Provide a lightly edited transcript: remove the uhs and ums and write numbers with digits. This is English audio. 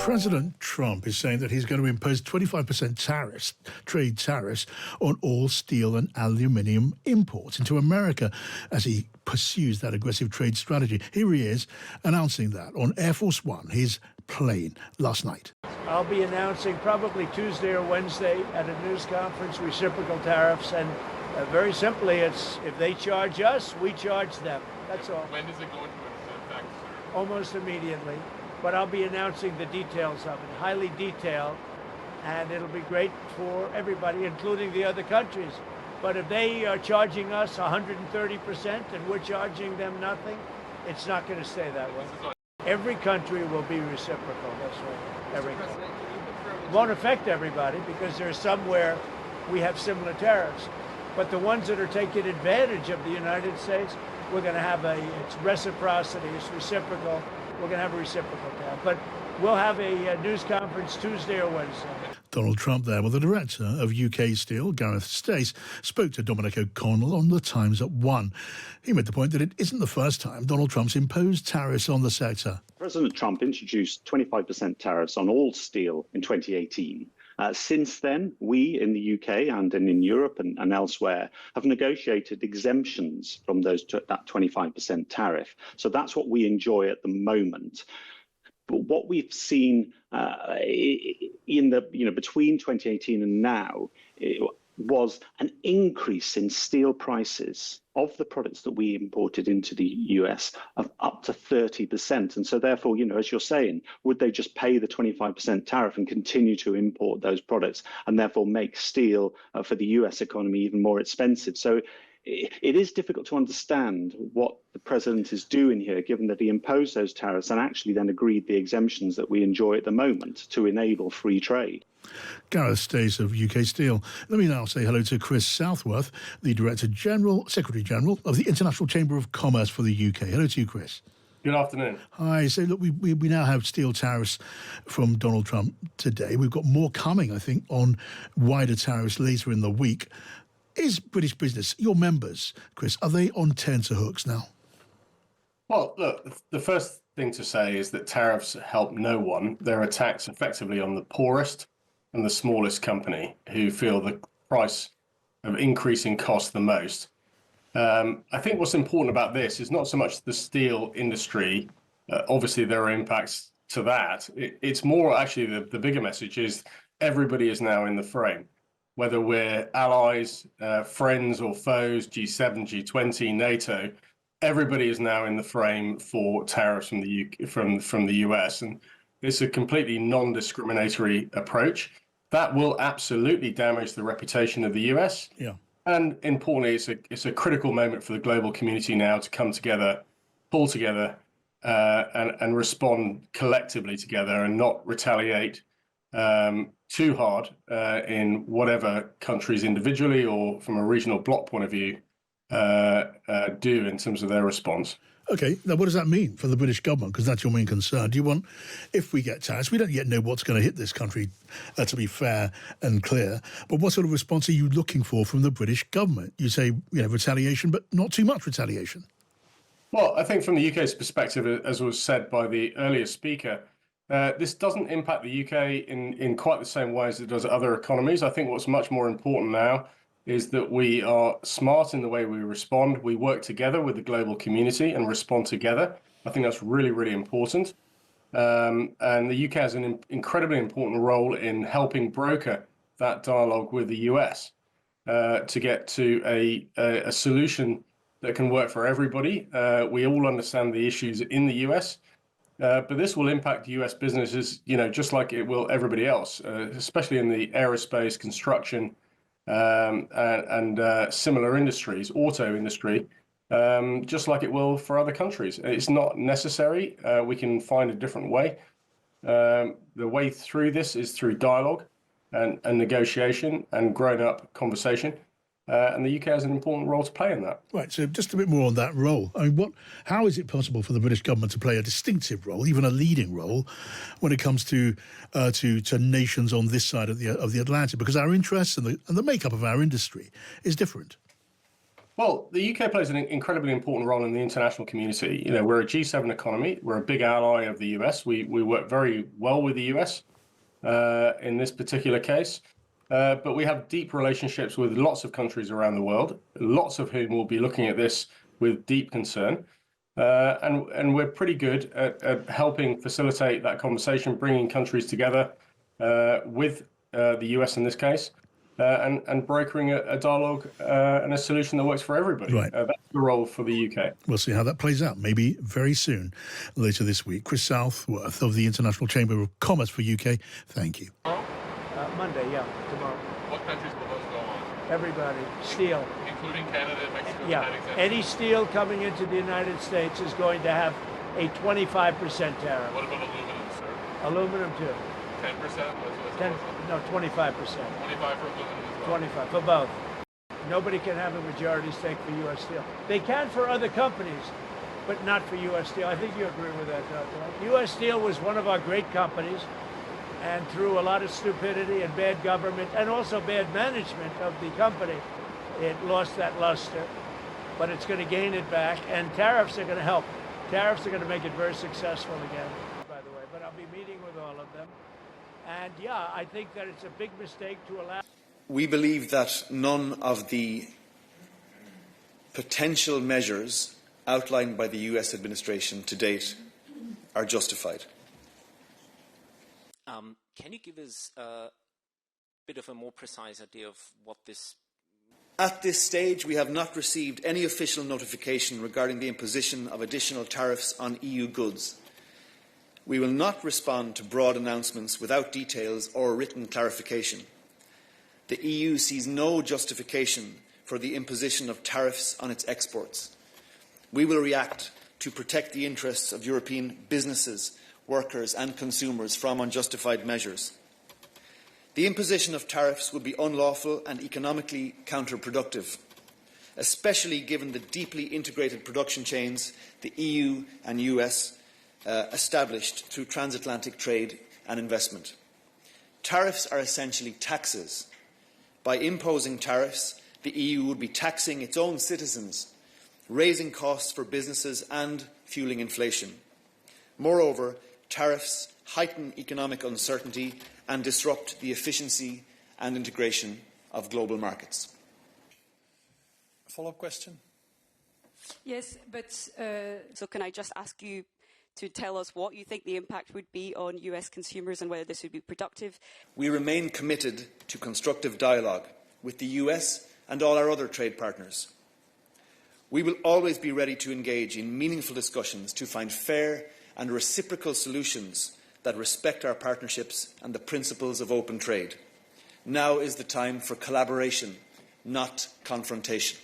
President Trump is saying that he's going to impose 25% tariffs, trade tariffs, on all steel and aluminium imports into America as he pursues that aggressive trade strategy. Here he is announcing that on Air Force One, his plane, last night. I'll be announcing probably Tuesday or Wednesday at a news conference reciprocal tariffs, and very simply, it's if they charge us, we charge them. That's all. When does it go into effect, sir? Almost immediately. But I'll be announcing the details of it, highly detailed, and it'll be great for everybody, including the other countries. But if they are charging us 130% and we're charging them nothing, it's not going to stay that way. Every country will be reciprocal, that's right. Every country. It won't affect everybody because there's some where we have similar tariffs. But the ones that are taking advantage of the United States, we're going to have it's reciprocity, it's reciprocal. We're going to have a reciprocal tariff. But we'll have a news conference Tuesday or Wednesday. Donald Trump there. Well, the director of UK Steel, Gareth Stace, spoke to Dominic O'Connell on The Times at 1. He made the point that it isn't the first time Donald Trump's imposed tariffs on the sector. President Trump introduced 25% tariffs on all steel in 2018. Since then, we in the UK and in Europe and elsewhere have negotiated exemptions from that 25% tariff. So that's what we enjoy at the moment. But what we've seen in the between 2018 and now was an increase in steel prices of the products that we imported into the US of up to 30%. And so therefore, as you're saying, would they just pay the 25% tariff and continue to import those products and therefore make steel for the US economy even more expensive? So it is difficult to understand what the president is doing here, given that he imposed those tariffs and actually then agreed the exemptions that we enjoy at the moment to enable free trade. Gareth Stace of UK Steel. Let me now say hello to Chris Southworth, the Secretary General of the International Chamber of Commerce for the UK. Hello to you, Chris. Good afternoon. Hi. So, look, we now have steel tariffs from Donald Trump today. We've got more coming, I think, on wider tariffs later in the week. Is British business, your members, Chris, are they on tenterhooks now? Well, look, the first thing to say is that tariffs help no one. They're a tax effectively on the poorest and the smallest company who feel the price of increasing costs the most. I think what's important about this is not so much the steel industry. Obviously, there are impacts to that. It's more actually the bigger message is everybody is now in the frame. Whether we're allies, friends or foes, G7, G20, NATO, everybody is now in the frame for tariffs from the UK, from the US, and it's a completely non-discriminatory approach that will absolutely damage the reputation of the US. Yeah, and importantly, it's a critical moment for the global community now to come together, pull together, and respond collectively together and not retaliate too hard in whatever countries individually or from a regional bloc point of view do in terms of their response. OK, now what does that mean for the British government? Because that's your main concern. Do you want, if we get tariffs, we don't yet know what's going to hit this country, to be fair and clear, but what sort of response are you looking for from the British government? You say, retaliation, but not too much retaliation. Well, I think from the UK's perspective, as was said by the earlier speaker, this doesn't impact the UK in quite the same way as it does other economies. I think what's much more important now is that we are smart in the way we respond. We work together with the global community and respond together. I think that's really, really important. And the UK has an incredibly important role in helping broker that dialogue with the US to get to a solution that can work for everybody. We all understand the issues in the US. But this will impact US businesses, just like it will everybody else, especially in the aerospace, construction, and similar industries, auto industry, just like it will for other countries. It's not necessary. We can find a different way. The way through this is through dialogue and negotiation and grown-up conversation. And the UK has an important role to play in that. Right, so just a bit more on that role. I mean, how is it possible for the British government to play a distinctive role, even a leading role, when it comes to nations on this side of the Atlantic? Because our interests and the makeup of our industry is different. Well, the UK plays an incredibly important role in the international community. You know, we're a G7 economy. We're a big ally of the US. We work very well with the US in this particular case. But we have deep relationships with lots of countries around the world, lots of whom will be looking at this with deep concern. And we're pretty good at helping facilitate that conversation, bringing countries together with the US in this case, and brokering a dialogue and a solution that works for everybody. Right. That's the role for the UK. We'll see how that plays out, maybe very soon, later this week. Chris Southworth of the International Chamber of Commerce for UK, thank you. Monday, yeah, tomorrow. What countries will those go on? Everybody, steel. Including Canada and Mexico? Yeah, Not exempt? any steel coming into the United States is going to have a 25% tariff. What about aluminum, sir? Aluminum too. 10%? 10, no, 25%. 25 for aluminum as well? 25 for both. Nobody can have a majority stake for U.S. Steel. They can for other companies, but not for U.S. Steel. I think you agree with that, Dr. U.S. Steel was one of our great companies, and through a lot of stupidity and bad government and also bad management of the company, it lost that luster. But it's going to gain it back, and tariffs are going to help. Tariffs are going to make it very successful again, by the way. But I'll be meeting with all of them. And yeah, I think that it's a big mistake to allow... We believe that none of the potential measures outlined by the US administration to date are justified. Can you give us a bit of a more precise idea of what this... At this stage, we have not received any official notification regarding the imposition of additional tariffs on EU goods. We will not respond to broad announcements without details or written clarification. The EU sees no justification for the imposition of tariffs on its exports. We will react to protect the interests of European businesses, workers and consumers from unjustified measures. The imposition of tariffs would be unlawful and economically counterproductive, especially given the deeply integrated production chains the EU and US established through transatlantic trade and investment. Tariffs are essentially taxes. By imposing tariffs, the EU would be taxing its own citizens, raising costs for businesses and fueling inflation. Moreover, tariffs heighten economic uncertainty and disrupt the efficiency and integration of global markets. A follow-up question? Yes, but so can I just ask you to tell us what you think the impact would be on US consumers and whether this would be productive? We remain committed to constructive dialogue with the US and all our other trade partners. We will always be ready to engage in meaningful discussions to find fair and reciprocal solutions that respect our partnerships and the principles of open trade. Now is the time for collaboration, not confrontation.